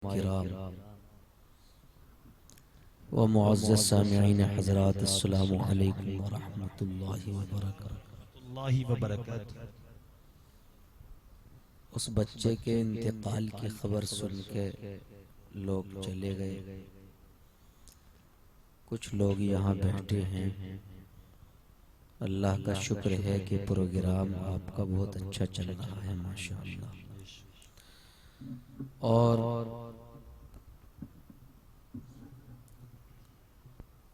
کرام و معزز سامعین حضرات، السلام علیکم ورحمۃ اللہ وبرکاتہ۔ اس بچے کے انتقال کی خبر سن کے لوگ چلے گئے، کچھ لوگ یہاں بیٹھے ہیں۔ اللہ کا شکر ہے کہ پروگرام آپ کا بہت اچھا چل رہا ہے ماشاءاللہ، اور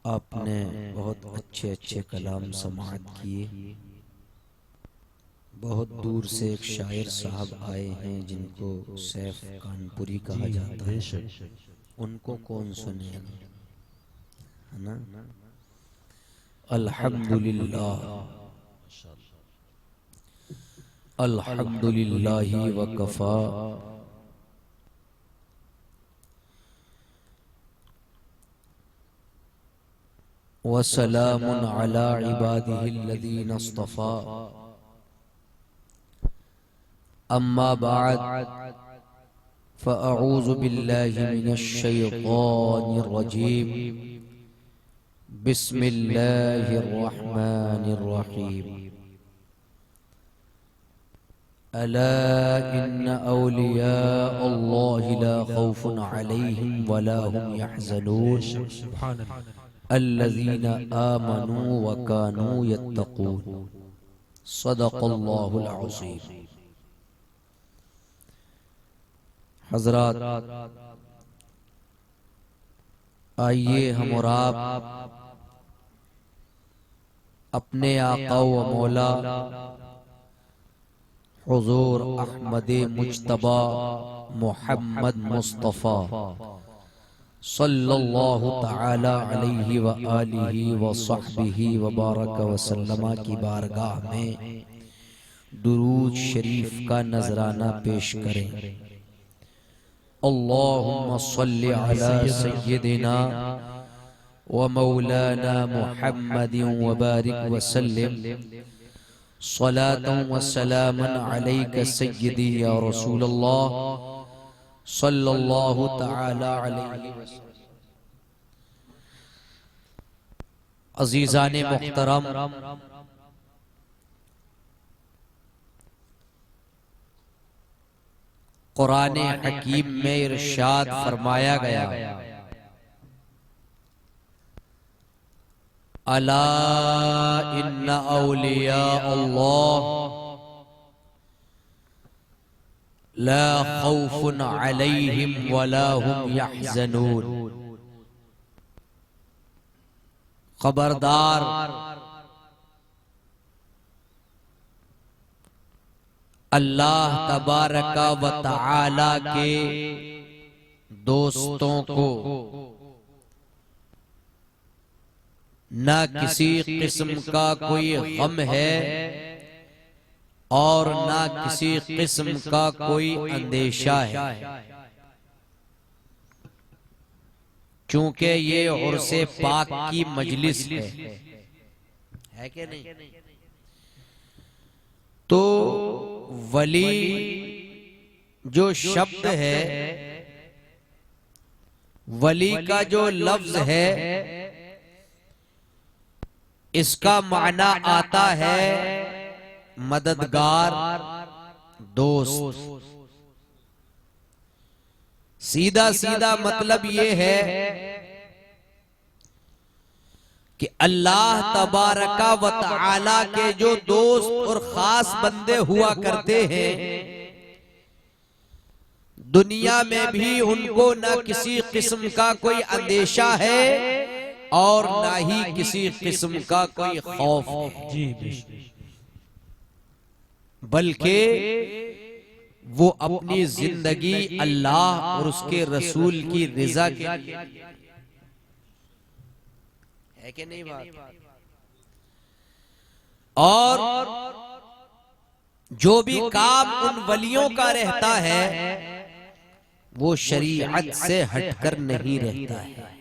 آپ نے بہت اچھے اچھے کلام سماعت کیے۔ بہت دور سے ایک شاعر صاحب آئے ہیں جن کو سیف کانپوری کہا جاتا ہے، ان کو کون سنے گا، ہے نا؟ الحمدللہ الحمدللہ وکفا وسلام علی عباده الذین اصطفى، اما بعد فاعوذ باللہ من الشیطان الرجیم، بسم اللہ الرحمن الرحیم۔ الا ان اولیاء اللہ لا خوف علیہم ولا هم يحزنون الذین آمنوا وکانوا یتقون، صدق اللہ العظیم۔ حضرات، آئیے ہم اور آپ اپنے آقا و مولا حضور احمد مجتبی محمد مصطفیٰ صلی اللہ تعالی علیہ وآلہ وصحبہ وبارک وسلم کی بارگاہ میں درود شریف کا نذرانہ پیش کریں۔ اللہم صلی علی سیدنا و مولانا محمد وبارک وسلم، صلاة و سلاما علیک سیدی یا رسول اللہ صلی اللہ تعالی علیہ وسلم۔ عزیزان محترم، قرآن حکیم میں ارشاد فرمایا گیا، الا ان اولیاء اللہ لا خوف علیہم ولا هم یحزنون۔ خبردار، اللہ تبارک و تعالی کے دوستوں کو نہ کسی قسم کا کوئی غم ہے اور نہ کسی قسم کا کوئی اندیشہ ہے، چونکہ یہ عرس پاک کی مجلس ہے کہ نہیں؟ تو ولی جو شبد ہے، ولی کا جو لفظ ہے، اس کا معنی آتا ہے مددگار، دوست۔ سیدھا سیدھا مطلب یہ ہے کہ اللہ تبارک و تعالی کے جو دوست اور خاص بندے ہوا کرتے ہیں، دنیا میں بھی ان کو نہ کسی قسم کا کوئی اندیشہ ہے اور نہ ہی کسی قسم کا کوئی خوف ہے، بلکہ وہ اپنی زندگی اللہ اور اس کے رسول کی رضا کے لیے ہے کہ نہیں بات؟ اور جو بھی کام ان ولیوں کا رہتا ہے وہ شریعت سے ہٹ کر نہیں رہتا ہے۔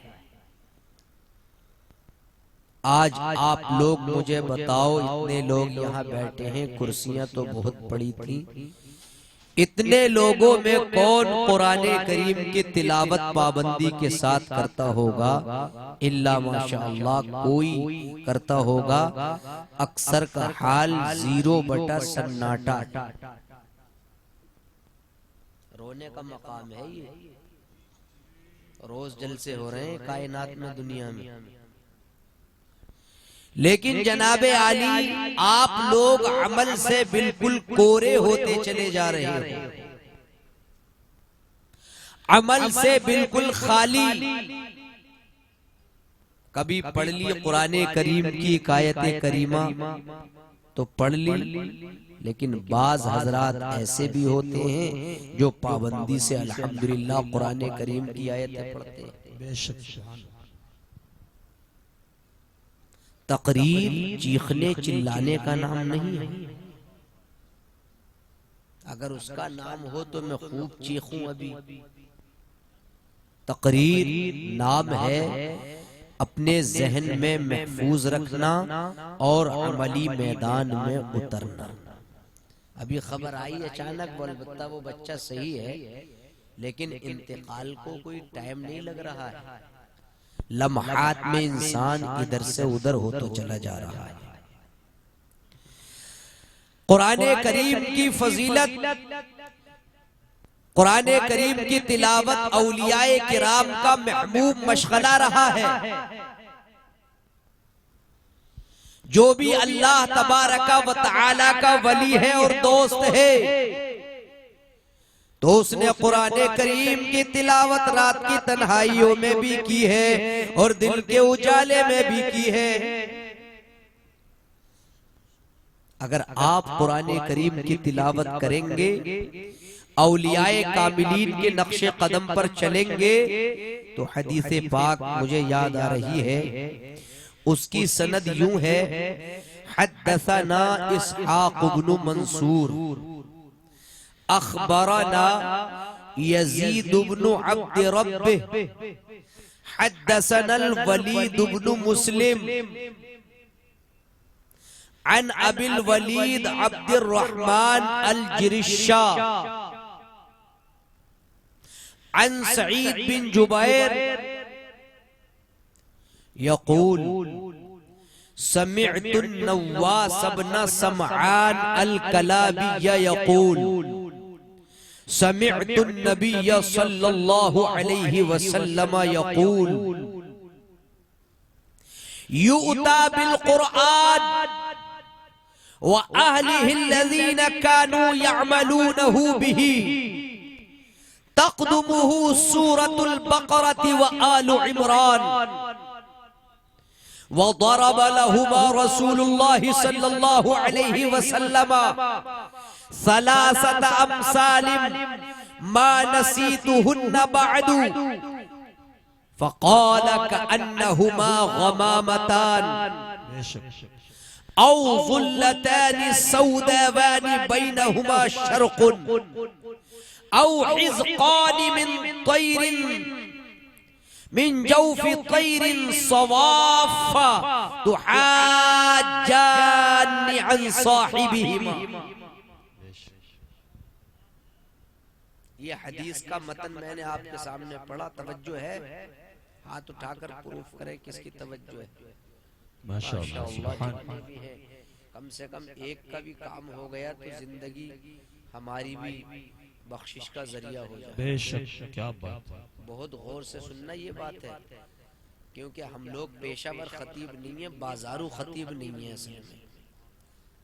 آج آپ لوگ مجھے بتاؤ، اتنے لوگ یہاں بیٹھے ہیں، کرسیاں تو بہت پڑی تھی، اتنے لوگوں میں کون قرآن کریم کی تلاوت پابندی کے ساتھ کرتا ہوگا؟ الا ماشاءاللہ کوئی کرتا ہوگا، اکثر کا حال 0 سناٹا۔ رونے کا مقام ہے یہ، روز جلسے ہو رہے ہیں کائنات میں، دنیا میں، لیکن جناب عالی آپ لوگ عمل سے بالکل کورے ہوتے چلے جا رہے ہیں، عمل سے بالکل خالی۔ کبھی پڑھ لی قرآن کریم کی ایک آیت کریمہ تو پڑھ لی، لیکن بعض حضرات ایسے بھی ہوتے ہیں جو پابندی سے الحمدللہ قرآن کریم کی آیتیں پڑھتے ہیں۔ بے شک تقریر چیخنے چلانے کا نام نہیں ہے، اگر اس کا نام ہو تو میں خوب چیخوں ابھی۔ تقریر نام ہے اپنے ذہن میں محفوظ رکھنا اور عملی میدان میں اترنا۔ ابھی خبر آئی اچانک، البتہ وہ بچہ صحیح ہے لیکن انتقال کو کوئی ٹائم نہیں لگ رہا ہے، لمحات میں انسان ادھر سے ادھر ہوتا چلا جا رہا ہے۔ قرآن کریم کی فضیلت، قرآن کریم کی تلاوت اولیاء کرام کا محبوب مشغلہ رہا ہے۔ جو بھی اللہ تبارک و تعالی کا ولی ہے اور دوست ہے تو اس نے قرآن کریم کی تلاوت رات کی تنہائیوں میں بھی کی ہے اور دل کے اجالے میں بھی کی ہے۔ اگر آپ قرآن کریم کی تلاوت کریں گے، اولیاء کاملین کے نقش قدم پر چلیں گے، تو حدیث پاک مجھے یاد آ رہی ہے، اس کی سند یوں ہے، حدثنا اسحاق بن منصور اخبرنا یزید بن عبد ربہ حدثنا الولید بن مسلم عن ابی الولید عبد الرحمن الجرشا عن سعید بن جبیر یقول سمعت النواس بن سمعان الکلابی یقول سمعت النبی صلی اللہ علیہ وسلم یقول یؤتی بالقرآن وأهله الذين كانوا يعملونه به تقدمه سورة البقرة وآل عمران وضرب لهما رسول الله صلى الله عليه وسلم 3 أمثال ما نسيتهن بعد فقال كأنهما غمامتان أو ظلتان سوداوان بينهما شرق أو حزقان من طير من جوف طير صواف تحاجان عن صاحبهما۔ یہ حدیث کا متن میں نے آپ کے سامنے پڑھا، توجہ ہے؟ ہاتھ اٹھا کر پروف کریں کس کی توجہ ہے۔ ماشاءاللہ جتنے بھی ہیں، کم سے کم ایک کا بھی کام ہو گیا تو زندگی ہماری بھی بخشش کا ذریعہ ہو جائے۔ بے شک، کیا بات ہے، بہت غور سے سننا یہ بات ہے، کیونکہ ہم لوگ پیشہ ور خطیب نہیں ہیں، بازارو خطیب نہیں ہیں۔ اصل میں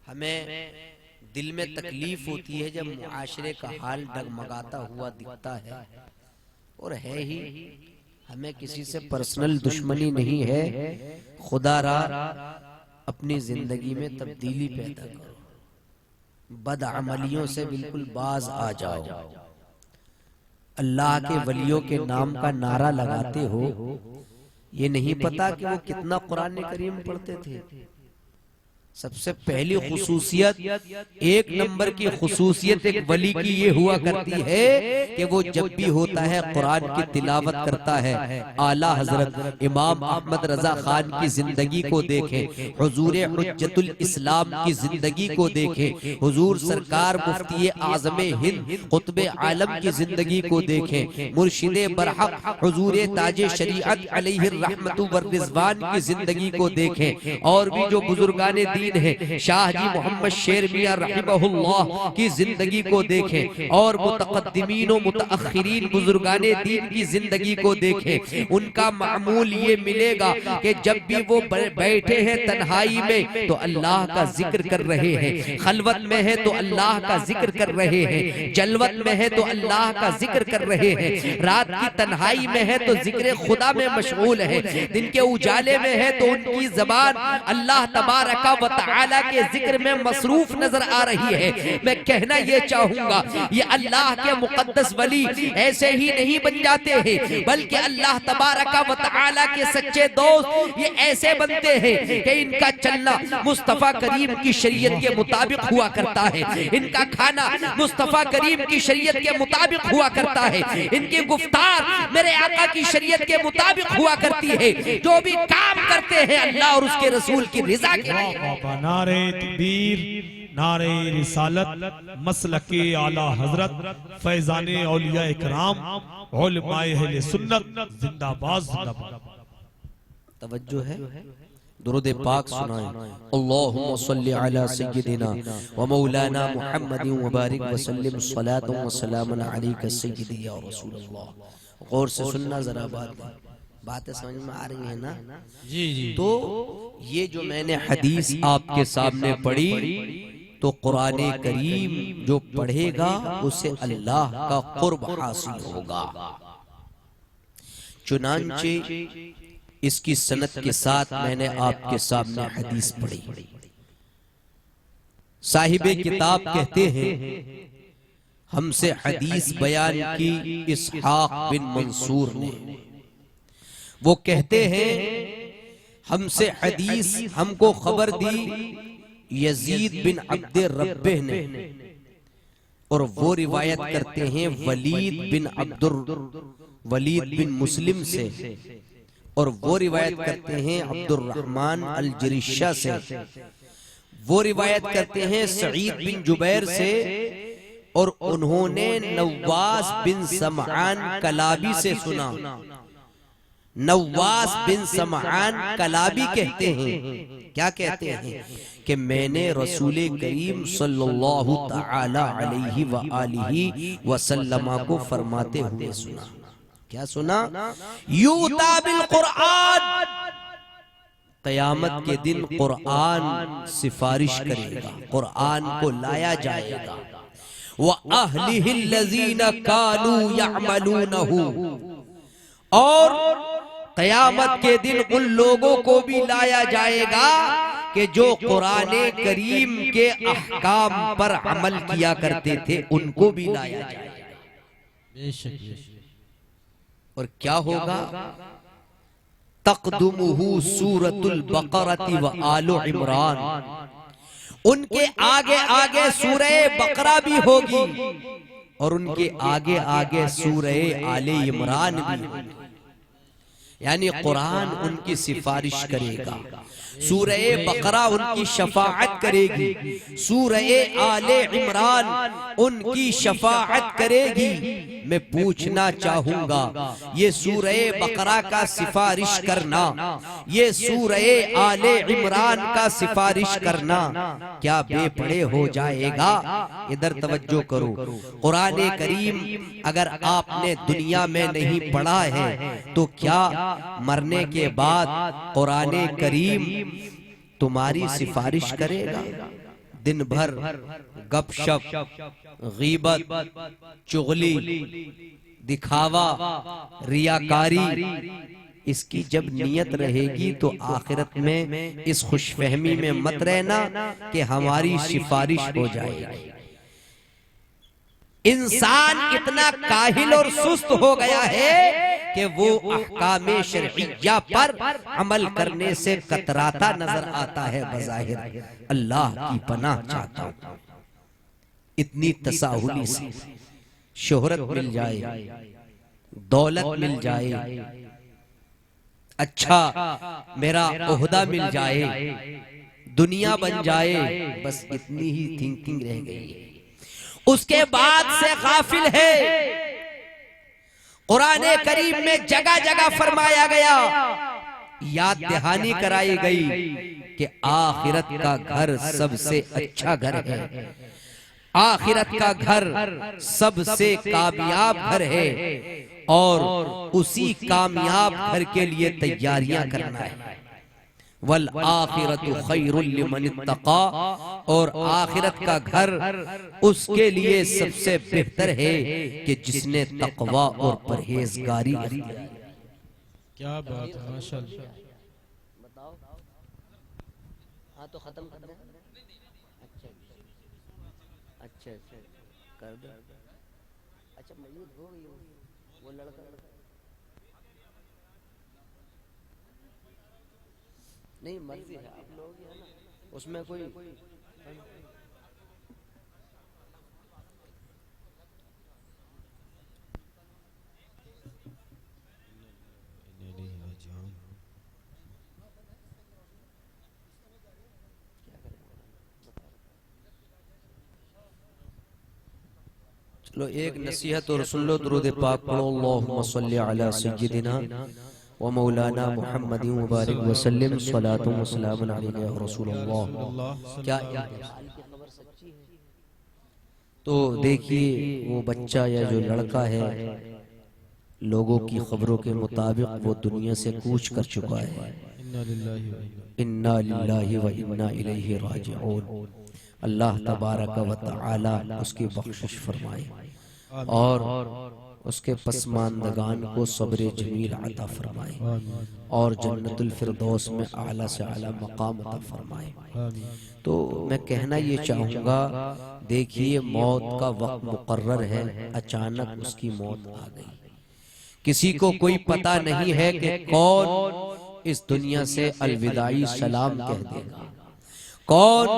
ہمیں دل میں تکلیف ہوتی ہے جب معاشرے کا حال ڈگمگاتا ہوا دکھتا ہے، اور ہے ہی، ہمیں کسی سے پرسنل دشمنی نہیں ہے، خدا را اپنی زندگی میں تبدیلی پیدا کرو، بد عملیوں سے بالکل باز آ جاؤ۔ اللہ کے ولیوں کے نام کا نعرہ لگاتے ہو، یہ نہیں پتا کہ وہ کتنا قرآن کریم پڑھتے تھے، سب سے پہلی خصوصیت، ایک نمبر کی خصوصیت ایک ولی کی یہ ہوا کرتی ہے کہ وہ جب بھی ہوتا ہے قرآن کی تلاوت کرتا ہے۔ اعلیٰ حضرت امام احمد رضا خان کی زندگی کو دیکھیں، حضور حجت الاسلام کی زندگی کو دیکھیں، حضور سرکار مفتی اعظم ہند قطب عالم کی زندگی کو دیکھیں، مرشد برحق حضور تاج شریعت علیہ الرحمت والرضوان کی زندگی کو دیکھیں، اور بھی جو بزرگان دین ہے شاہ جی محمد شیر میاں رحمہ اللہ کی زندگی کو دیکھیں، اور متقدمین و متاخرین بزرگان دین کی زندگی کو دیکھیں۔ ان کا معمول یہ ملے گا کہ جب بھی وہ بیٹھے ہیں تنہائی میں تو اللہ کا ذکر کر رہے ہیں، خلوت میں ہے تو اللہ کا ذکر کر رہے ہیں، جلوت میں ہے تو اللہ کا ذکر کر رہے ہیں، رات کی تنہائی میں ہے تو ذکر خدا میں مشغول ہے، دن کے اجالے میں ہے تو ان کی زبان اللہ تبارک و تعالی کے ذکر میں مصروف نظر آ رہی ہے۔ میں کہنا یہ چاہوں گا، یہ اللہ کے مقدس ولی ایسے ہی نہیں بن جاتے ہیں، بلکہ اللہ تبارک و تعالی کے سچے دوست یہ ایسے بنتے ہیں کہ ان کا چلنا مصطفیٰ کریم کی شریعت کے مطابق ہوا کرتا ہے، ان کا کھانا مصطفیٰ کریم کی شریعت کے مطابق ہوا کرتا ہے، ان کی گفتار میرے آقا کی شریعت کے مطابق ہوا کرتی ہے، جو بھی کام کرتے ہیں اللہ اور اس کے رسول کی رضا کے لیے۔ نعرہ تکبیر، نعرہ رسالت، مسلک اعلیٰ حضرت، فیضان اولیاء کرام، علماء اہل سنت، زندہ باد زندہ باد۔ توجہ ہے، درود پاک سنائیں۔ اللہم صلی علی سیدنا و مولانا محمد و بارک وسلم صلاة و سلام علیک سیدی یا رسول اللہ۔ غور سے سننا ذرا باتیں سمجھ میں آ رہی ہیں نا؟ جی تو یہ جو میں نے حدیث آپ کے سامنے پڑھی تو قرآن کریم جو پڑھے گا اسے اللہ کا قرب حاصل ہوگا۔ چنانچہ اس کی سند کے ساتھ میں نے آپ کے سامنے حدیث پڑھی۔ صاحب کتاب کہتے ہیں ہم سے حدیث بیان کی اسحاق بن منصور نے، وہ کہتے ہیں ہم سے حدیث ہم کو خبر دی یزید بن عبد ربہ نے، اور وہ روایت کرتے ہیں ولید بن مسلم سے، اور وہ روایت کرتے ہیں عبد الرحمن الجرشہ سے، وہ روایت کرتے ہیں سعید بن جبیر سے، اور انہوں نے نواس بن سمعان کلابی سے سنا۔ نواس بن سمعان کلابی کہتے ہیں، کیا کہتے ہیں کہ میں نے رسول کریم صلی اللہ تعالی علیہ وآلہ وسلم کو فرماتے ہوئے سنا۔ کیا سنا؟ یوتا بالقرآن، قیامت کے دن قرآن سفارش کرے گا، قرآن کو لایا جائے گا۔ وَأَهْلِهِ الَّذِينَ كَانُوا يَعْمَلُونَهُ، اور قیامت کے دن ان لوگوں کو بھی لایا جائے گا کہ جو قرآن کریم کے احکام پر عمل کیا کرتے تھے، ان کو بھی لایا جائے گا۔ اور کیا ہوگا؟ تقدمہ سورۃ البقرۃ و آل عمران، ان کے آگے آگے سورہ بقرہ بھی ہوگی، اور ان کے آگے آگے سورہ آل عمران بھی ہوگی۔ یعنی قرآن ان کی سفارش کرے گا، سورہ بقرہ ان کی شفاعت کرے گی، سورہ آل عمران ان کی شفاعت کرے گی۔ میں پوچھنا چاہوں گا، یہ سورہ بقرہ کا سفارش کرنا، یہ سورہ آل عمران کا سفارش کرنا کیا بے پڑے ہو جائے گا؟ ادھر توجہ کرو، قرآن کریم اگر آپ نے دنیا میں نہیں پڑھا ہے تو کیا مرنے کے بعد قرآن کریم تمہاری سفارش کرے گا؟ دن بھر گپ شپ، غیبت، چغلی، دکھاوا، ریاکاری، اس کی جب نیت رہے گی تو آخرت میں اس خوش فہمی میں مت رہنا کہ ہماری سفارش ہو جائے گی۔ انسان اتنا کاہل اور سست ہو گیا ہے کہ وہ احکام شرعیہ پر عمل کرنے سے کتراتا نظر آتا ہے بظاہر، اللہ کی پناہ چاہتا ہوں اتنی تساہلی سے شہرت مل جائے، دولت مل جائے، اچھا میرا عہدہ مل جائے، دنیا بن جائے، بس اتنی ہی تھنکنگ رہ گئی ہے۔ اس کے بعد سے غافل ہے۔ قرآن کریم میں جگہ جگہ فرمایا گیا، یاد دہانی کرائی گئی کہ آخرت کا گھر سب سے اچھا گھر ہے، آخرت کا گھر سب سے کامیاب گھر ہے، اور اسی کامیاب گھر کے لیے تیاریاں کرنا ہے۔ وَالْآخِرَةُ خَيْرٌ لِمَنِ اتَّقَى، اور آخرت کا گھر اس کے لیے سب سے بہتر ہے کہ جس نے تقوی اور پرہیزگاری اختیار کی۔ کیا بات ہے، ماشاءاللہ۔ بتاؤ ہاں تو ختم کر دیں۔ اچھا کر دیں۔ اچھا میت ہو گئی وہ لڑکا، نہیں مرضی ہے آپ لوگ ہی ہے نا، اس میں کوئی چلو ایک نصیحت اور سن لو، درود پاک پڑھو، اللہم صلی علی سیدنا و مولانا محمد مبارک وسلم، صلاۃ و سلام علیک یا رسول اللہ۔ کیا انتقال کی خبر سچی ہے؟ تو دیکھیے وہ بچہ یا جو لڑکا ہے، لوگوں کی خبروں کے مطابق وہ دنیا سے کوچ کر چکا ہے۔ انا للہ و انا الیہ راجعون۔ اللہ تبارک و تعالی اس کی بخشش فرمائے اور اس کے پسماندگان کو صبر جمیل عطا فرمائے اور جنت الفردوس میں اعلیٰ سے اعلیٰ مقام عطا فرمائے۔ تو میں کہنا یہ چاہوں گا، دیکھیے موت کا وقت مقرر ہے، اچانک اس کی موت آ گئی، کسی کو کوئی پتہ نہیں ہے کہ کون اس دنیا سے الوداعی سلام کہہ دے گا، کون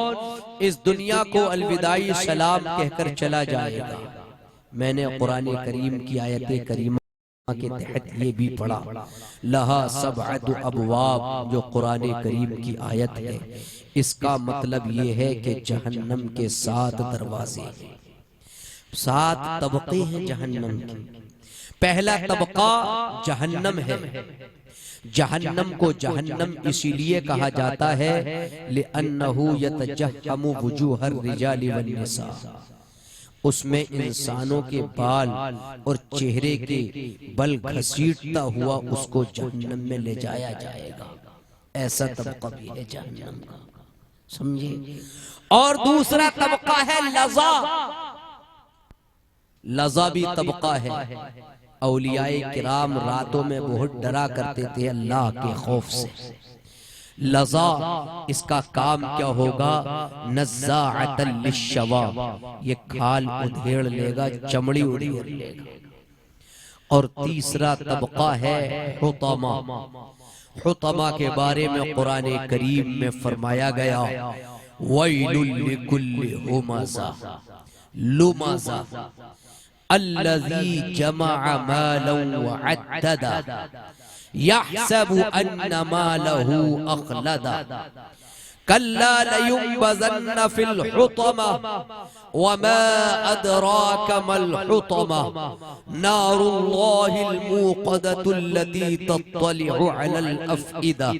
اس دنیا کو الوداعی سلام کہہ کر چلا جائے گا۔ میں نے قرآن کریم کی آیت کریمہ کے تحت یہ بھی پڑھا، لہا سبعۃ ابواب، جو قرآن کریم کی آیت ہے، اس کا مطلب یہ ہے کہ جہنم کے 7 دروازے ہیں، 7 طبقے ہیں جہنم کے۔ پہلا طبقہ جہنم ہے۔ جہنم کو جہنم اسی لیے کہا جاتا ہے لِأَنَّهُ يَتَجَحَّمُ وُجُوهَ الرِّجَالِ وَالنِّسَاءِ، اس میں انسانوں کے بال اور چہرے کے بل گھسیٹتا ہوا اس کو جہنم میں لے جایا جائے گا، ایسا طبقہ بھی ہے جہنم کا، سمجھے۔ اور دوسرا طبقہ ہے لظا، لظا بھی طبقہ ہے۔ اولیاء کرام راتوں میں بہت ڈرا کرتے تھے اللہ کے خوف سے۔ لظا اس کا کام کیا ہوگا، نزاعۃ للشوا، یہ کھال ادھیڑ لے گا، چمڑی ادھیڑ لے گا۔ اور تیسرا طبقہ ہے حطمہ۔ حطمہ کے بارے میں قرآن کریم میں فرمایا گیا، وَيْلٌ لِكُلِّ ہُمَزَةٍ لُمَزَةٍ الذي جمع مالا وعددا يحسب ان ماله اخلدا كلا لينبذن في الحطمة وما أدراك ما الحطمة نار الله الموقدة التي تطلع على الأفئدة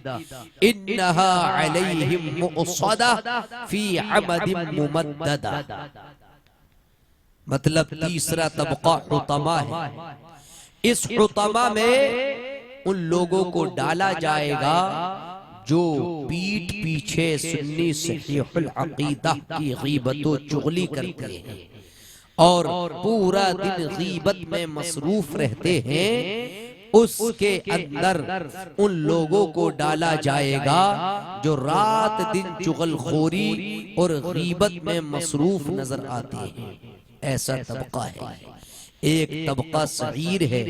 إنها عليهم مؤصدة في عمد ممددة۔ مطلب تیسرا طبقہ حطمہ ہے۔ اس حطمہ میں ان لوگوں کو ڈالا جائے گا جو پیٹھ پیچھے سنی صحیح العقیدہ کی غیبت و چغلی کرتے ہیں اور پورا دن غیبت میں مصروف رہتے ہیں، اس کے اندر ان لوگوں کو ڈالا جائے گا جو رات دن چغل خوری اور غیبت میں مصروف نظر آتے ہیں، ایسا طبقہ ہے۔ ایک طبقہ سعیر ہے،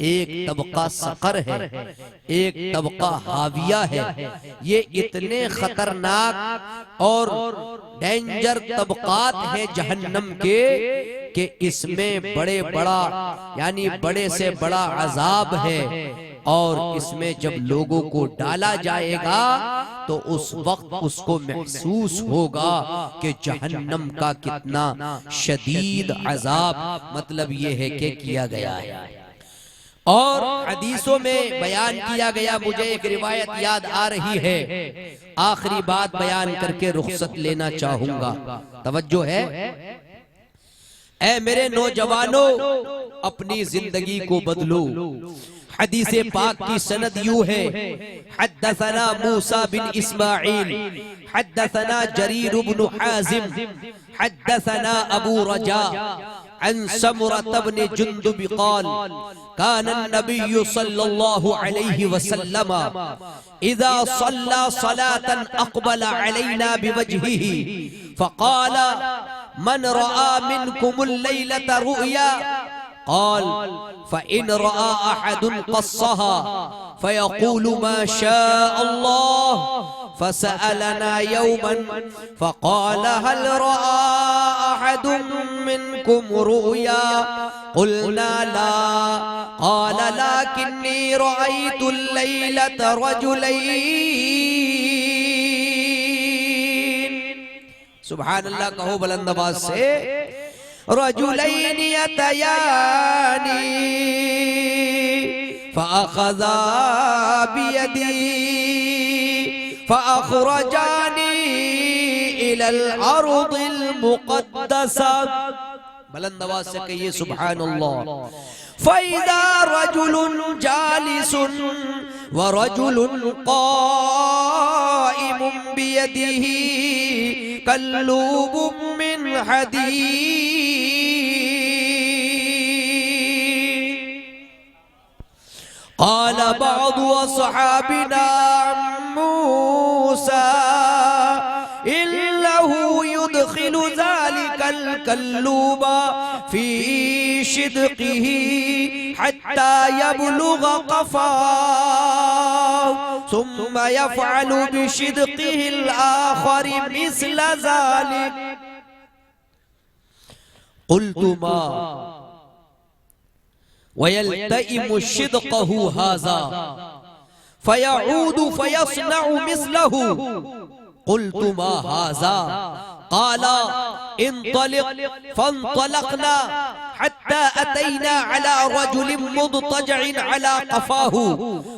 ایک طبقہ سقر ہے، ایک طبقہ حاویہ ہے۔ یہ اتنے خطرناک اور ڈینجر طبقات ہیں جہنم کے کہ اس میں بڑے سے بڑا عذاب ہے، اور اس میں جب لوگوں کو ڈالا جائے گا تو اس وقت اس کو محسوس ہوگا کہ جہنم کا کتنا شدید عذاب مطلب یہ ہے کہ کیا گیا ہے۔ اور حدیثوں میں بیان کیا گیا، مجھے ایک روایت یاد آ رہی ہے، آخری بات بیان کر کے رخصت لینا چاہوں گا، توجہ ہے۔ اے میرے نوجوانوں، اپنی زندگی کو بدلو۔ حدیث پاک کی سند یوں ہے، حدثنا موسیٰ بن اسماعیل، حدثنا جریر بن حازم، حدثنا ابو رجاء عن سمرة بن جندب قال كان النبي صلى الله عليه وسلم إذا صلى صلاة أقبل علينا بوجهه فقال من رأى منكم الليلة رؤيا قال فإن رأى أحد قصها فيقول ما شاء الله فسألنا يوما فقال هل رأى أحد منكم رؤيا قلنا لا قال لكني رأيت الليلة رجلين سبحان اللہ کہو بلند آواز سے، رجلين يتياني فأخذا بيدي فأخرجاني إلى الأرض المقدسة، بلند آواز سے کہیے سبحان اللہ۔ فإذا رجل جالس ورجل قائم بيده كلوب من حديد قال بعض أصحابنا موسى إنه يدخل ذلك الكلوب في شدقه حتى يبلغ قفاه ثم يفعل بشدقه الآخر مثل ذلك قلت ما ويلتئم شدقه هذا فيعود فيصنع مثله قلت ما هذا قال انطلق فانطلقنا حتى أتينا على رجل مضطجع على قفاه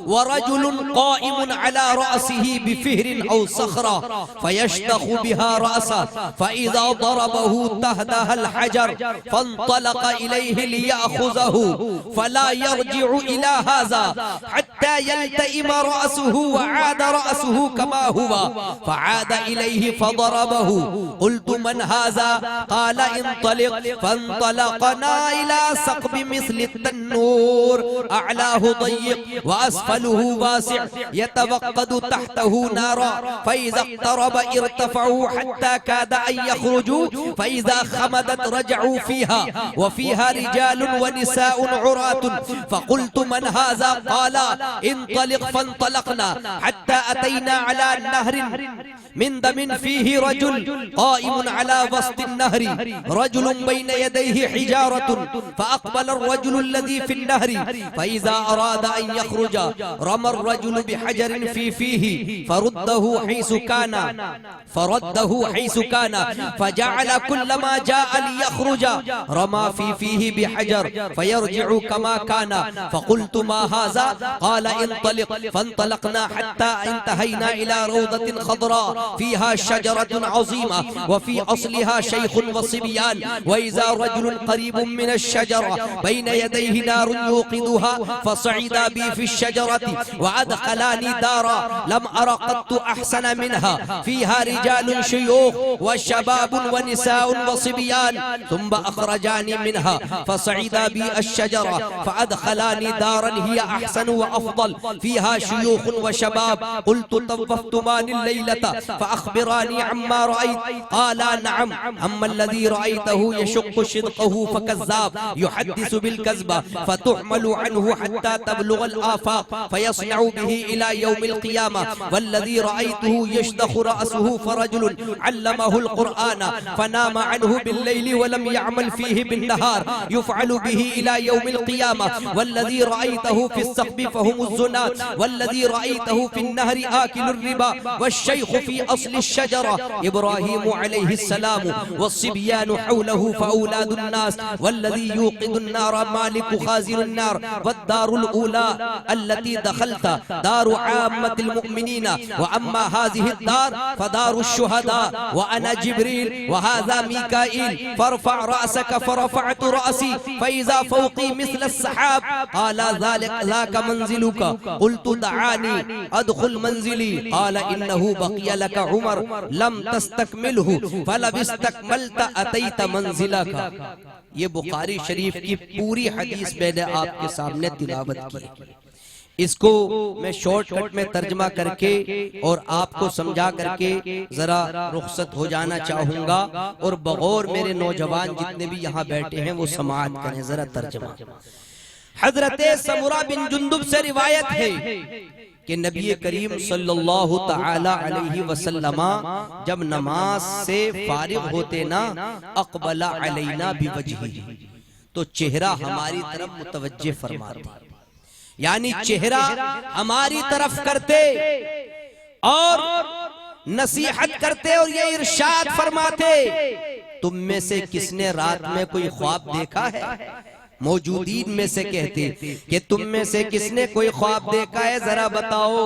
ورجل قائم على رأسه بفهر أو صخرة فيشتخ بها رأسه فإذا ضربه تهدها الحجر فانطلق إليه ليأخذه فلا يرجع إلى هذا حتى يلتئم رأسه وعاد رأسه كما هو فعاد إليه فضربه قلت من هذا قال انطلق فانطلقنا إلى ثقب مثل التنور أعلاه ضيق وأسفله واسع يتوقد تحته نارا فإذا اقترب ارتفعوا حتى كاد أن يخرجوا فإذا خمدت رجعوا فيها وفيها رجال ونساء عراة فقلت من هذا قال انطلق فانطلقنا حتى أتينا على نهر من دم فيه رجل قائم على وسط النهر رجل بين يديه حجارة فأقبل الرجل الذي في النهر فإذا أراد أن يخرج رمى الرجل بحجر في فيه فرده حيث كان فجعل كلما جاء ليخرج رمى في فيه بحجر فيرجع كما كان فقلت ما هذا قال انطلق فانطلقنا حتى انتهينا إلى روضة خضراء فيها شجرة عظيمة وفي أصلها شيخ وصبيان وإذا رجل قريب من الشجرة بين يديه نار يوقدها فصعدا بي في الشجرة وأدخلاني دارا لم أر قط أحسن منها فيها رجال شيوخ وشباب ونساء وصبيان ثم أخرجاني منها فصعدا بي الشجرة فأدخلاني دارا هي أحسن وأفضل أفضل فيها شيوخ وشباب قلت طوفتمان الليلة فأخبراني عما رأيت قال نعم أما الذي رأيته يشق شدقه فكذاب يحدث بالكذب فتحمل عنه حتى تبلغ الآفاق فيصنع به إلى يوم القيامة والذي رأيته يشدخ رأسه فرجل علمه القرآن فنام عنه بالليل ولم يعمل فيه بالنهار يفعل به إلى يوم القيامة والذي رأيته في السقف فهم الزنات والذي رأيته في النهر آكل الربا والشيخ في أصل الشجرة إبراهيم عليه السلام والصبيان حوله فأولاد الناس والذي يوقد النار مالك خازن النار والدار الأولى التي دخلت دار عامة المؤمنين وأما هذه الدار فدار الشهداء وأنا جبريل وهذا ميكائيل فارفع رأسك فرفعت رأسي فإذا فوقي مثل السحاب قال ذاك منزلك قلت دعاني أدخل منزلي قال إنه بقي لك عمر لم تستكمله فلو استكملت أتيت منزلك. یہ بخاری شریف کی پوری حدیث میں نے آپ کے سامنے تلاوت کی. اس کو میں شارٹ کٹ میں ترجمہ کر کے اور آپ کو سمجھا کر کے ذرا رخصت ہو جانا چاہوں گا اور بغور میرے نوجوان جتنے بھی یہاں بیٹھے ہیں وہ سماعت کریں ذرا ترجمہ. حضرت سمرہ بن جندب سے روایت ہے کہ نبی کریم صلی اللہ تعالی علیہ وسلم جب نماز سے فارغ ہوتے نا اقبل علینا بوجہہ تو چہرہ ہماری طرف متوجہ فرماتے یعنی چہرہ ہماری طرف کرتے اور نصیحت کرتے اور یہ ارشاد فرماتے تم میں سے کس نے رات میں کوئی خواب دیکھا ہے. موجودین میں سے کہتے کہ تم میں سے کس نے کوئی خواب دیکھا ہے ذرا بتاؤ.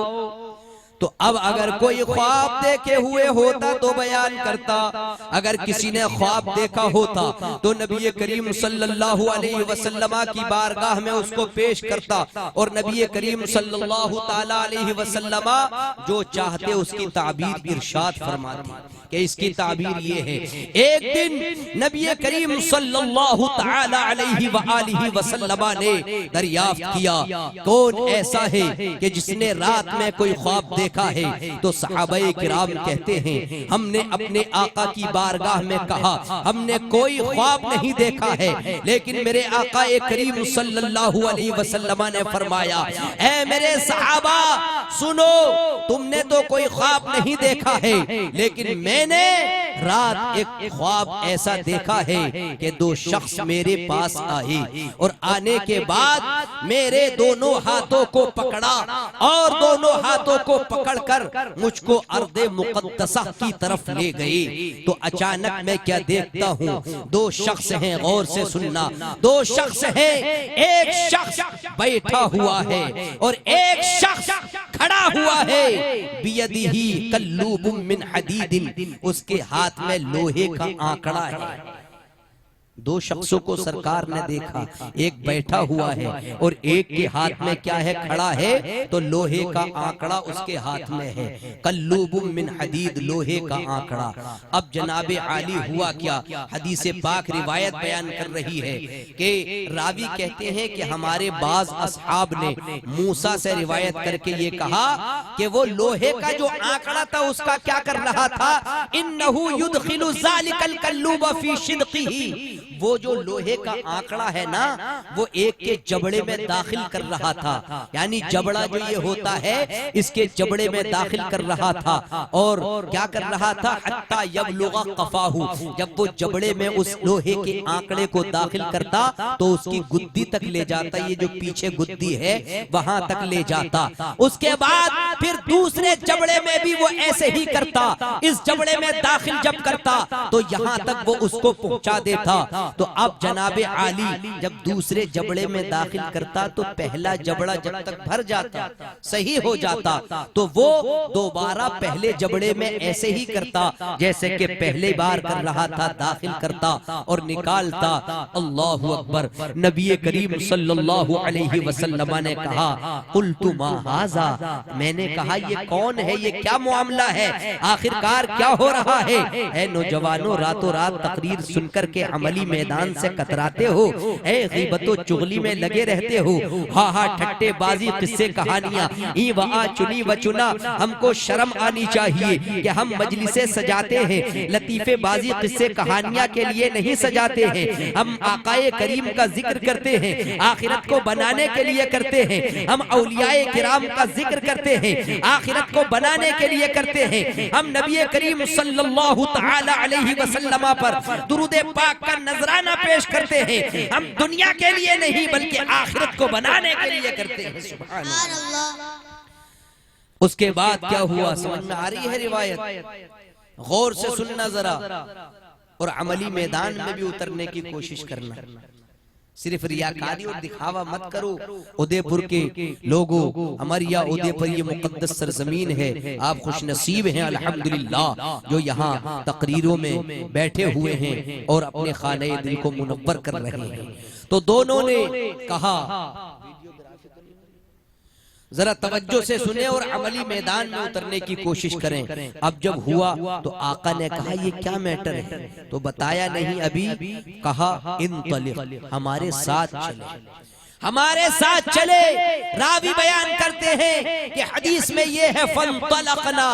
تو اب اگر کوئی خواب دیکھے ہوئے ہوتا تو بیان کرتا, اگر کسی نے خواب دیکھا ہوتا تو نبی کریم صلی اللہ علیہ وسلم کی بارگاہ میں اس کو پیش کرتا اور نبی کریم صلی اللہ تعالی علیہ وسلم جو چاہتے اس کی تعبیر ارشاد فرماتی کہ اس کی تعبیر یہ ہے. ایک دن نبی کریم صلی اللہ تعالی علیہ وآلہ وسلم نے دریافت کیا کون ایسا ہے کہ جس نے رات میں کوئی خواب دیکھا ہے. تو صحابہ کرام کہتے ہیں ہم نے اپنے آقا کی بارگاہ میں کہا ہم نے کوئی خواب نہیں دیکھا ہے, لیکن میرے آقا کریم صلی اللہ علیہ وسلم نے فرمایا اے میرے صحابہ سنو, تم نے تو کوئی خواب نہیں دیکھا ہے لیکن میں نے رات ایک خواب ایسا دیکھا ہے کہ دو شخص میرے پاس آئے اور آنے کے بعد میرے دونوں ہاتھوں کو پکڑا اور دونوں ہاتھوں کو پکڑ کر مجھ کو ارض مقدسہ کی طرف لے گئے. تو اچانک میں کیا دیکھتا ہوں, دو شخص ہیں, غور سے سننا, دو شخص ہیں, ایک شخص بیٹھا ہوا ہے اور ایک شخص کھڑا ہوا ہے. بیدہ کلوب من حدید, اس کے ہاتھ میں لوہے کا آنکڑا ہے. دو شخصوں کو سرکار نے دیکھا, ایک بیٹھا ہوا ہے اور ایک کے ہاتھ میں کیا ہے, کھڑا ہے تو لوہے کا آنکڑا اس کے ہاتھ میں ہے. قلوب من حدید, لوہے کا آنکڑا. اب جناب عالی ہوا کیا, حدیث پاک روایت بیان کر رہی ہے کہ راوی کہتے ہیں کہ ہمارے بعض اصحاب نے موسیٰ سے روایت کر کے یہ کہا کہ وہ لوہے کا جو آنکڑا تھا اس کا کیا کر رہا تھا, انہو یدخل ذالک القلوب فی شدقہ, وہ جو لوہے کا آنکڑا ہے نا وہ ایک کے جبڑے میں داخل کر رہا تھا. یعنی جبڑا جو یہ ہوتا ہے اس کے جبڑے میں داخل کر رہا تھا اور کیا کر رہا تھا, حتی یبلغ قفاہو, جب وہ جبڑے میں اس لوہے کے آنکڑے کو داخل کرتا تو اس کی گدی تک لے جاتا, یہ جو پیچھے گدی ہے وہاں تک لے جاتا. اس کے بعد پھر دوسرے جبڑے میں بھی وہ ایسے ہی کرتا, اس جبڑے میں داخل جب کرتا تو یہاں تک وہ اس کو پہنچا دیتا. تو اب جناب عالی جب دوسرے جبڑے میں داخل کرتا تو پہلا جبڑا جب تک بھر جاتا, صحیح ہو جاتا, تو وہ دوبارہ پہلے جبڑے میں ایسے ہی کرتا جیسے کہ پہلے بار کر رہا تھا, داخل کرتا اور نکالتا. اللہ اکبر. نبی کریم صلی اللہ علیہ وسلم نے کہا قلت ما ھذا, میں نے کہا یہ کون ہے, یہ کیا معاملہ ہے, آخرکار کیا ہو رہا ہے. اے نوجوانوں, راتوں رات تقریر سن کر کے عملی میدان سے کتراتے ہو، اے غیبت و چغلی میں لگے رہتے ہو، ہاں ہاں ٹھٹے بازی قصے کہانیاں ای وہاں چنی و چنا، ہم کو شرم آنی چاہیے کہ ہم مجلسیں سجاتے ہیں، لطیفے بازی قصے کہانیاں کے لیے نہیں سجاتے ہیں، ہم آقائے کریم کا ذکر کرتے ہیں، آخرت کو بنانے کے لیے کرتے ہیں، ہم اولیاء کرام کا ذکر کرتے ہیں، آخرت کو بنانے کے لیے کرتے ہیں، ہم نبی کریم صلی اللہ تعالی علیہ وسلم پر درود پاک کا نذرانہ پیش کرتے ہیں، ہم دنیا کے لیے نہیں بلکہ آخرت کو بنانے کے لیے کرتے ہیں۔ سبحان اللہ۔ اس کے بعد کیا ہوا سمجھ میں آ رہی ہے روایت؟ غور سے سننا ذرا اور عملی میدان میں بھی اترنے کی کوشش کرنا، صرف ریاکاری اور دکھاوا مت کرو۔ ادے پور کے لوگوں، ہماری یا ادے پر یہ مقدس سرزمین ہے، آپ خوش نصیب ہیں الحمدللہ جو یہاں تقریروں میں بیٹھے ہوئے ہیں اور اپنے خانہ دل کو منور کر رہے ہیں۔ تو دونوں نے کہا ذرا توجہ سے سنیں اور عملی میدان میں اترنے کی کوشش کریں۔ اب جب ہوا تو آقا نے کہا یہ کیا میٹر ہے؟ تو بتایا نہیں ابھی، کہا انطلق، ہمارے ساتھ چلے، ہمارے ساتھ چلے۔ راوی بیان کرتے ہیں کہ حدیث میں یہ ہے فانطلقنا،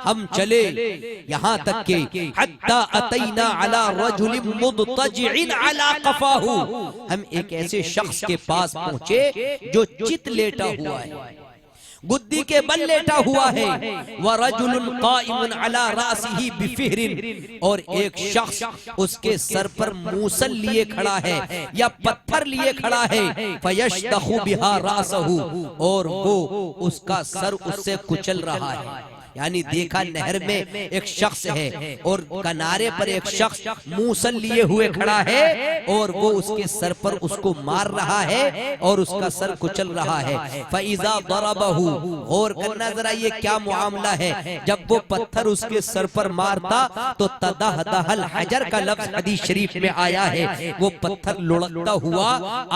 ہم چلے یہاں تک کہ حتی اتینا علی رجل مضطجع علی قفاہ، ہم ایک ایسے شخص کے پاس پہنچے جو چت لیٹا ہوا ہے، گدی کے بل لیٹا ہوا ہے، وَرَجُلٌ قَائِمٌ عَلَى رَأْسِهِ بِفِهْرٍ، اور ایک شخص اس کے سر پر موسل لیے کھڑا ہے یا پتھر لیے کھڑا ہے، فَيَشْتَخُ بِهَا رَأْسَهُ، اور وہ اس کا سر اس سے کچل رہا ہے۔ یعنی دیکھا نہر میں ایک شخص ہے اور کنارے پر ایک شخص موسل لیے ہوئے کھڑا ہے اور وہ اس کے سر پر اس کو مار رہا ہے اور اس کا سر کچل رہا ہے۔ فَإِذَا ضَرَبَهُ، غور کرنا ذرا یہ کیا معاملہ ہے، جب وہ پتھر اس کے سر پر مارتا تو تَدَحْدَحَ الْحَجَرْ کا لفظ حدیث شریف میں آیا ہے، وہ پتھر لڑکتا ہوا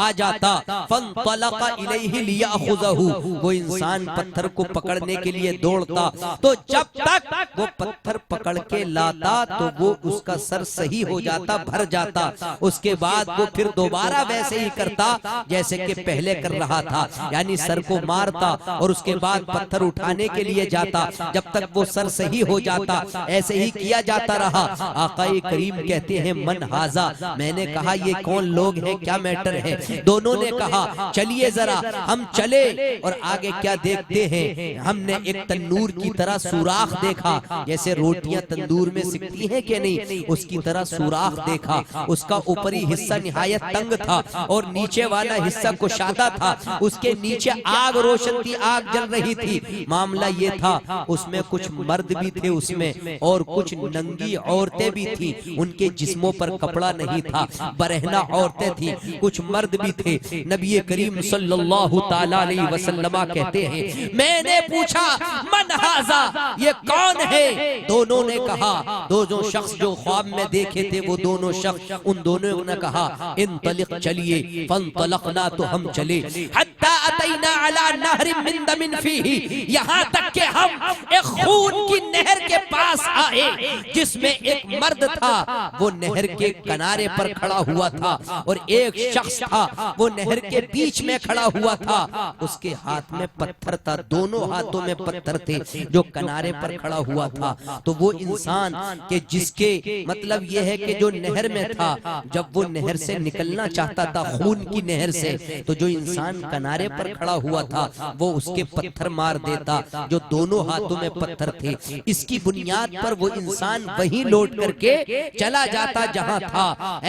آ جاتا، فَانْطَلَقَ إِلَيْهِ لِيَأْخُذَهُ، وہ انسان پتھر کو پکڑنے کے لیے دوڑتا، تو جب تک وہ پتھر پکڑ کے لاتا تو وہ اس کا سر صحیح ہو جاتا، بھر جاتا، اس کے بعد وہ پھر دوبارہ ویسے ہی کرتا جیسے کہ پہلے کر رہا تھا، یعنی سر کو مارتا اور اس کے بعد پتھر اٹھانے کے لیے جاتا، جب تک وہ سر صحیح ہو جاتا، ایسے ہی کیا جاتا رہا۔ آقا کریم کہتے ہیں من ہاذا، میں نے کہا یہ کون لوگ ہیں، کیا میٹر ہے؟ دونوں نے کہا چلیے ذرا ہم چلے، اور آگے کیا دیکھتے ہیں، ہم نے ایک تنور کی طرح سوراخ دیکھا، جیسے روٹیاں تندور میں سکتی ہیں کہ نہیں، اس کی طرح سوراخ دیکھا، اس کا اوپری حصہ نہایت تنگ تھا اور نیچے والا حصہ کشادہ تھا، اس کے نیچے آگ روشن تھی، آگ جل رہی تھی۔ معاملہ یہ تھا اس میں کچھ مرد بھی تھے اس میں اور کچھ ننگی عورتیں بھی تھیں، ان کے جسموں پر کپڑا نہیں تھا، برہنہ عورتیں تھیں، کچھ مرد بھی تھے۔ نبی کریم صلی اللہ تعالی علیہ وسلم کہتے ہیں میں نے پوچھا من ہاذا، یہ کون ہے؟ دونوں نے کہا، دونوں شخص جو خواب میں دیکھے تھے وہ دونوں شخص، ان دونوں نے کہا انطلق، چلیے، فانطلقنا، تو ہم چلے، حتی اتینا علی نہر من دم فیہ، یہاں تک کہ ہم ایک خون کی نہر کے پاس آئے جس میں ایک مرد تھا، وہ نہر کے کنارے پر کھڑا ہوا تھا اور ایک شخص تھا وہ نہر کے بیچ میں کھڑا ہوا تھا، اس کے ہاتھ میں پتھر تھا، دونوں ہاتھوں میں پتھر تھے جو کنارے پر کھڑا ہوا تھا۔ تو وہ انسان کہ جس کے مطلب یہ ہے کہ جو نہر میں تھا، جب وہ نہر سے نکلنا چاہتا تھا خون کی نہر سے، تو جو انسان کنارے پر کھڑا ہوا تھا وہ اس کے پتھر مار دیتا جو دونوں ہاتھوں میں پتھر تھے۔ اس کی بنیاد پر وہ انسان وہیں لوٹ کر کے چلا جاتا جہاں تھا۔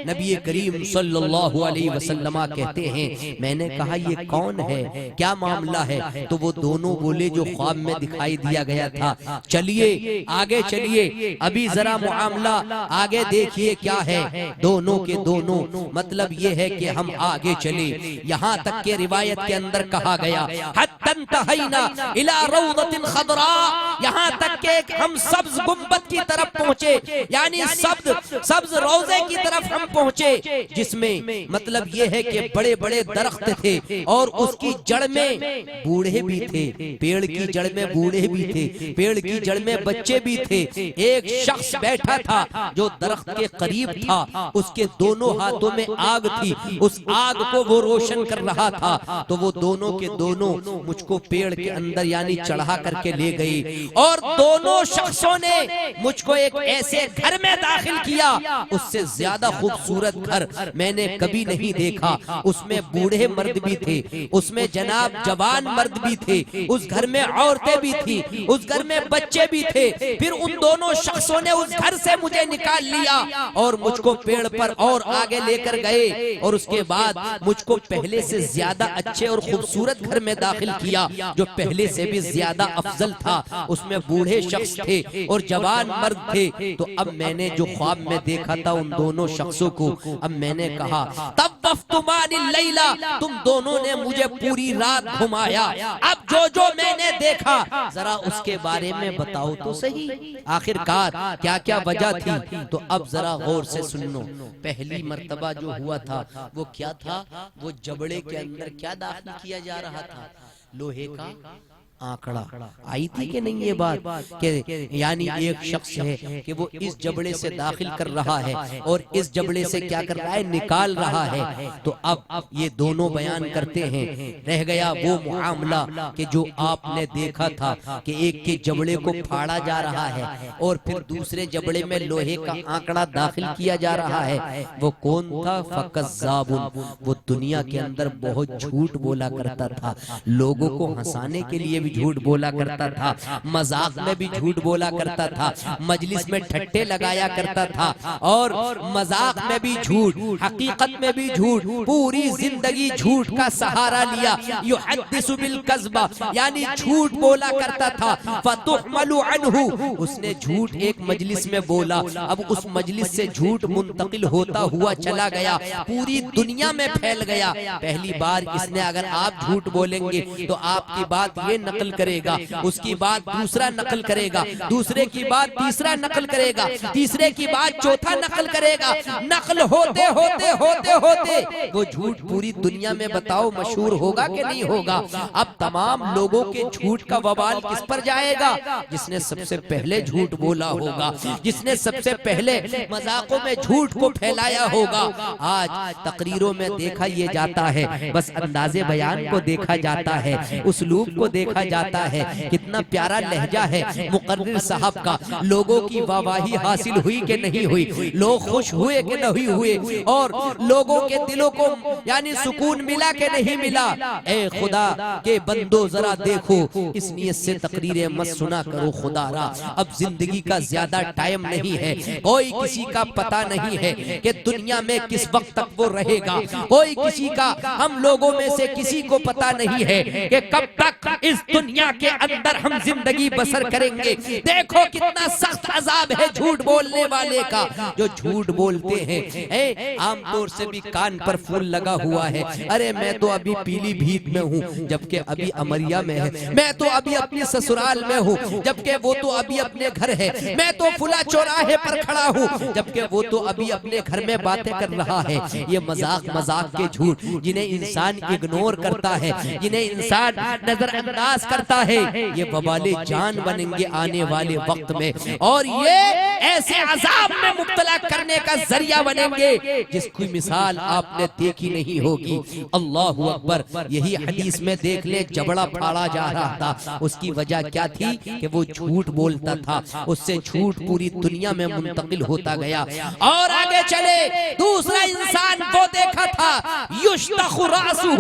نبی کریم صلی اللہ علیہ وسلم کہتے ہیں میں نے کہا یہ کون ہے، کیا معاملہ ہے؟ تو وہ دونوں بولے جو خواب میں دکھائی دیا گیا تھا، چلیے آگے چلیے، ابھی ذرا معاملہ آگے دیکھیے کیا ہے۔ دونوں کے دونوں مطلب یہ ہے کہ ہم آگے چلے، یہاں تک کہ روایت کے اندر کہا گیا حتی انتہینا الی روضۃ خضراء، یہاں تک کہ ہم سبز گنبد کی طرف پہنچے، یعنی سبز روضے کی طرف ہم پہنچے، جس میں مطلب یہ ہے کہ بڑے بڑے درخت تھے اور اس کی جڑ میں بوڑھے بھی تھے، پیڑ کی جڑ میں بوڑھے بھی تھے، پیڑ کی جڑ میں بچے بھی تھے۔ ایک شخص بیٹھا تھا جو درخت کے قریب تھا، اس کے دونوں ہاتھوں میں آگ تھی، اس آگ کو وہ روشن کر رہا تھا، تو وہ دونوں کے دونوں مجھ کو پیڑ کے اندر یعنی چڑھا کر کے لے گئی، اور دونوں شخصوں نے مجھ کو ایک ایسے گھر میں داخل کیا، اس سے زیادہ خوبصورت گھر میں نے کبھی نہیں دیکھا، اس میں بوڑھے مرد بھی تھے، اس میں جناب جوان مرد بھی تھے، اس گھر میں عورتیں بھی تھی، اس گھر میں بچے بھی تھے۔ پھر ان دونوں شخصوں نے اس گھر سے مجھے نکال لیا اور مجھ کو پیڑ پر اور آگے لے کر گئے، اور اس کے بعد مجھ کو پہلے سے زیادہ اچھے اور خوبصورت گھر میں داخل کیا جو پہلے سے بھی زیادہ افضل تھا، اس میں بوڑھے شخص تھے اور جوان مرد تھے۔ تو اب میں نے جو خواب میں دیکھا تھا ان دونوں شخصوں کو، اب میں نے کہا طوفتمان اللیلہ، تم دونوں نے مجھے پوری رات گھمایا، اب جو میں نے دیکھا ذرا اس کے بارے میں بتاؤ تو صحیح، آخر کار کیا کیا وجہ تھی؟ تو اب ذرا غور سے سنو۔ پہلی مرتبہ جو ہوا تھا وہ کیا تھا؟ وہ جبڑے کے اندر کیا داخل کیا جا رہا تھا؟ لوہے کا آنکڑا۔ آئی تھی کہ نہیں یہ بات کہ یعنی ایک شخص ہے کہ وہ اس جبڑے سے داخل کر رہا ہے اور اس جبڑے سے کیا کر رہا ہے؟ نکال رہا ہے۔ تو اب یہ دونوں بیان کرتے ہیں، رہ گیا وہ معاملہ کہ جو آپ نے دیکھا تھا کہ ایک کے جبڑے کو پھاڑا جا رہا ہے اور پھر دوسرے جبڑے میں لوہے کا آنکڑا داخل کیا جا رہا ہے، وہ کون تھا؟ فکذاب، وہ دنیا کے اندر بہت جھوٹ بولا کرتا تھا، لوگوں کو ہنسانے کے لیے بھی جھوٹ بولا کرتا تھا، مذاق میں بھی جھوٹ بولا کرتا تھا، مجلس میں ٹھٹے لگایا کرتا تھا، اور مذاق میں بھی جھوٹ، حقیقت میں بھی جھوٹ، پوری زندگی جھوٹ کا سہارا لیا۔ یحدث بالکذب، یعنی جھوٹ بولا کرتا تھا۔ فتحمل عنہ، اس نے جھوٹ ایک مجلس میں بولا، اب اس مجلس سے جھوٹ منتقل ہوتا ہوا چلا گیا، پوری دنیا میں پھیل گیا۔ پہلی بار اس نے اگر آپ جھوٹ بولیں گے تو آپ کی بات یہ نقل کرے گا، اس کی بات دوسرا نقل کرے گا، دوسرے کی بات تیسرا نقل کرے گا، تیسرے کی بات چوتھا نقل کرے گا، نقل ہوتے ہوتے ہوتے ہوتے وہ جھوٹ پوری دنیا میں بتاؤ مشہور ہوگا کہ نہیں ہوگا؟ اب تمام لوگوں کے جھوٹ کا وبال کس پر جائے گا؟ جس نے سب سے پہلے جھوٹ بولا ہوگا، جس نے سب سے پہلے مذاقوں میں جھوٹ کو پھیلایا ہوگا۔ آج تقریروں میں دیکھا یہ جاتا ہے، بس انداز بیان کو دیکھا جاتا ہے، اسلوب کو دیکھا جاتا ہے، کتنا پیارا لہجہ ہے مقرر صاحب کا، لوگوں کی واہواہی حاصل ہوئی کہ نہیں ہوئی، لوگ خوش ہوئے کہ نہیں ہوئے، اور لوگوں کے دلوں کو یعنی سکون ملا کہ نہیں ملا۔ اے خدا کے بندو ذرا دیکھو، اس نیت سے تقریریں مت سنا کرو خدا را، اب زندگی کا زیادہ ٹائم نہیں ہے، کوئی کسی کا پتہ نہیں ہے کہ دنیا میں کس وقت تک وہ رہے گا، کوئی کسی کا ہم لوگوں میں سے کسی کو پتہ نہیں ہے کہ کب تک اس دنیا کے اندر ہم زندگی بسر کریں گے۔ دیکھو کتنا سخت عذاب ہے جھوٹ بولنے والے کا، جو جھوٹ بولتے ہیں عام طور سے بھی کان پر پھول لگا ہوا ہے، ارے میں تو ابھی پیلی بھیت میں ہوں جبکہ ابھی امریا میں ہے، میں تو ابھی اپنی سسرال میں ہوں جبکہ وہ تو ابھی اپنے گھر ہے، میں تو فلاں چوراہے پر کھڑا ہوں جبکہ وہ تو ابھی اپنے گھر میں باتیں کر رہا ہے۔ یہ مذاق کے جھوٹ جنہیں انسان اگنور کرتا ہے، جنہیں انسان نظر انداز کرتا ہے، یہ وبال جان بنیں گے آنے والے وقت میں، اور یہ ایسے عذاب میں مبتلا کرنے کا ذریعہ بنیں گے جس کی مثال آپ نے دیکھی نہیں ہوگی۔ اللہ اکبر۔ یہی حدیث میں دیکھ لے جبڑا پھاڑا جا رہا تھا، اس کی وجہ کیا تھی کہ وہ جھوٹ بولتا تھا، اس سے جھوٹ پوری دنیا میں منتقل ہوتا گیا۔ اور آگے چلے دوسرا انسان وہ دیکھا تھا، یشتخ راسہ،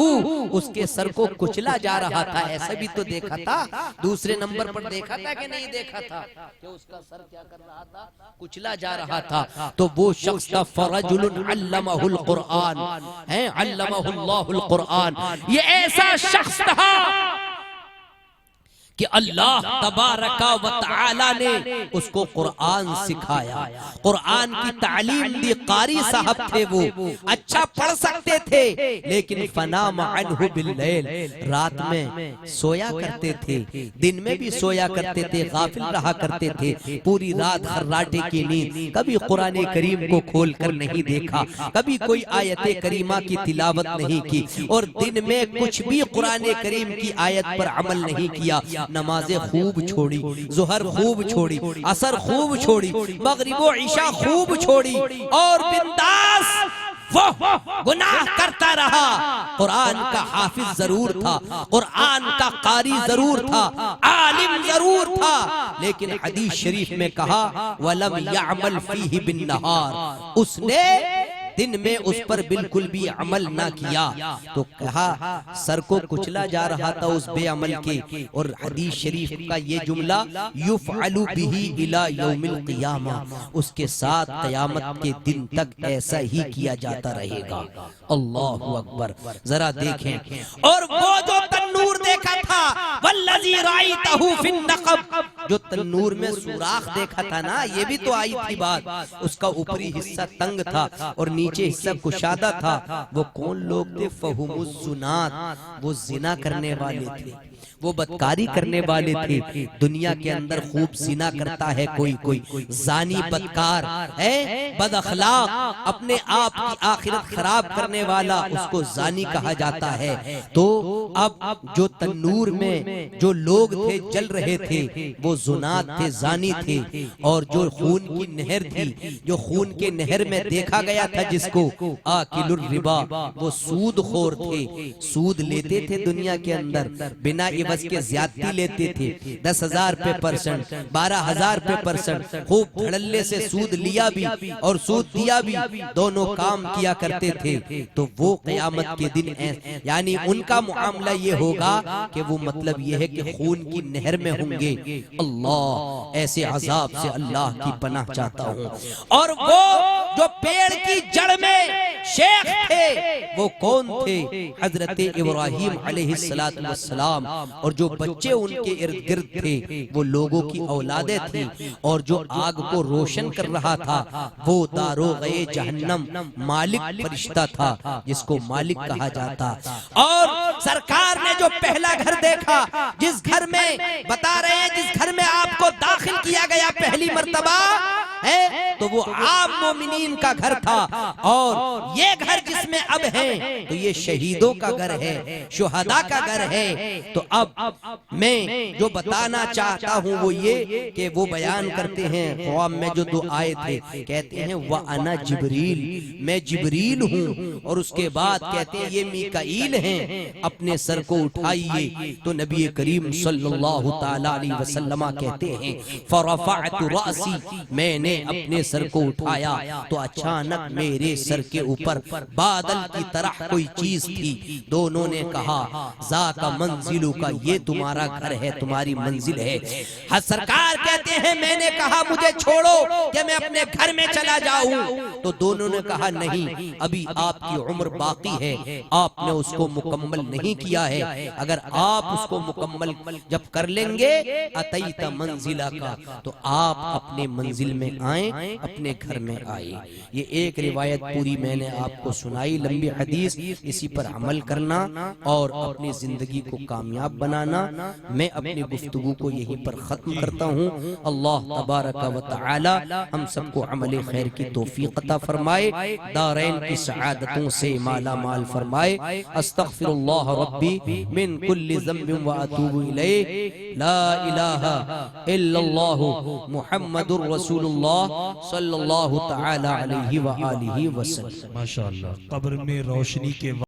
اس کے سر کو کچلا جا رہا تھا، ایسا بھی تو دیکھا تھا۔ دوسرے نمبر پر دیکھا تھا کہ نہیں دیکھا تھا کہ اس کا سر کیا کر رہا تھا؟ کچلا جا رہا تھا۔ تو وہ شخص تھا فرجل علمہ القرآن، علمہ اللہ القرآن، یہ ایسا شخص تھا کہ اللہ تبارک و تعالی نے اس کو قرآن سکھایا، قرآن کی تعلیم دی۔ قاری صاحب تھے، وہ اچھا پڑھ سکتے تھے، لیکن فنام عنہ باللیل، رات میں سویا کرتے تھے، دن میں بھی سویا کرتے تھے، غافل رہا کرتے تھے، پوری رات خراٹے کی نیند، کبھی قرآن کریم کو کھول کر نہیں دیکھا، کبھی کوئی آیت کریمہ کی تلاوت نہیں کی، اور دن میں کچھ بھی قرآن کریم کی آیت پر عمل نہیں کیا۔ نمازیں خوب چھوڑی، ظہر خوب چھوڑی، عصر خوب چھوڑی، مغرب و عشاء خوب چھوڑی، اور بنداس وہ گناہ کرتا رہا۔ قرآن کا حافظ ضرور تھا، قرآن کا قاری ضرور تھا، عالم ضرور تھا، لیکن حدیث شریف میں کہا وَلَمْ يَعْمَلْ فِيهِ بِالنَّهَارِ، اس نے دن میں اس پر بالکل بھی عمل نہ کیا۔ تو کہا سر کو کچلا جا رہا تھا اس بے عمل کے، اور حدیث شریف کا یہ جملہ یفعل بہ الی یوم القیامہ، اس کے ساتھ قیامت کے دن تک ایسا ہی کیا جاتا رہے گا۔ اللہ اکبر، ذرا دیکھیں۔ اور وہ جو تنور دیکھا تھا والذی رأیتہ فی النقب، جو تنور میں سوراخ دیکھا تھا نا، یہ بھی تو آئی تھی بات، اس کا اوپری حصہ تنگ تھا اور نیچے حصہ کشادہ تھا، وہ کون لوگ تھے؟ فہم الزنات، وہ زنا کرنے والے تھے، وہ بدکاری کرنے والے تھے۔ دنیا کے اندر خوب زنا کرتا ہے کوئی زانی بدکار ہے، بد اخلاق، اپنے آپ کی آخرت خراب کرنے والا، اس کو زانی کہا جاتا ہے۔ تو اب جو تنور میں جو لوگ تھے جل رہے تھے، وہ زنات تھے، زانی تھے، اور جو خون کی نہر تھی، جو خون کے نہر میں دیکھا گیا تھا جس کو آکل الربا، وہ سود خور تھے، سود لیتے تھے دنیا کے اندر، بنا عوض کے زیادتی لیتے تھے، 10,000 پہ پرسنٹ، 12,000 پہ پرسنٹ، خوب دھڑلے سے سود لیا بھی اور سود دیا بھی، دونوں کام کیا کرتے تھے۔ تو وہ قیامت کے دن یعنی ان کا معاملہ یہ ہوگا کہ وہ مطلب یہ ہے کہ خون کی نہر میں ہوں گے۔ اللہ، ایسے عذاب سے اللہ کی پناہ چاہتا ہوں۔ اور وہ جو پیڑ کی جڑ میں شیخ تھے، وہ کون تھے؟ حضرت ابراہیم علیہ السلام، اور جو بچے ان کے ارد گرد تھے وہ لوگوں کی اولادیں تھیں، اور جو آگ کو روشن کر رہا تھا وہ داروغِ جہنم مالک فرشتہ تھا، جس کو مالک کہا جاتا۔ اور سرکار نے جو پہلا گھر دیکھا، جس گھر میں بتا رہے ہیں جس گھر میں آپ کو داخل کیا گیا پہلی مرتبہ ہے، تو وہ عام مومنین کا گھر تھا، اور یہ گھر جس میں اب ہیں تو یہ شہیدوں کا گھر ہے، شہداء کا گھر ہے۔ تو اب میں جو بتانا چاہتا ہوں وہ یہ کہ وہ بیان کرتے ہیں، خواب میں جو دو آئے تھے، کہتے ہیں وَأَنَا جبریل، میں جبریل ہوں، اور اس کے بعد کہتے ہیں یہ میکائیل ہیں، اپنے سر کو اٹھائیے۔ تو نبی کریم صلی اللہ تعالی علیہ وسلم کہتے ہیں فَرَفَعْتُ رَأْسِي، میں نے اپنے سر کو اٹھایا تو اچانک میرے سر کے اوپر بادل کی طرح کوئی چیز تھی۔ دونوں نے کہا ذَاكَ منزلُكَ، یہ تمہارا گھر ہے، تمہاری منزل ہے۔ سرکار کہتے ہیں میں نے کہا مجھے چھوڑو کہ میں اپنے گھر میں چلا جاؤں، تو دونوں نے کہا نہیں، ابھی آپ کی عمر باقی ہے، آپ نے اس کو مکمل نہیں کیا ہے، اگر آپ اس کو مکمل جب کر لیں گے اتیت منزلک، تو آپ اپنے منزل میں آئیں، اپنے گھر میں آئیں۔ یہ ایک روایت پوری میں نے آپ کو سنائی، لمبی حدیث، اسی پر عمل کرنا اور اپنی زندگی کو کامیاب بنانا۔ میں اپنی گفتگو کو یہیں پر ختم کرتا ہوں۔ اللہ تبارک و تعالی ہم سب کو عمل خیر کی توفیق عطا فرمائے، دارین کی سعادتوں سے مالا مال فرمائے۔ استغفر اللہ ربی من کل ذنب و اتوب الیہ، لا الہ الا اللہ محمد رسول اللہ صلی اللہ تعالی علیہ وآلہ وسلم۔ ماشاءاللہ، قبر میں روشنی کے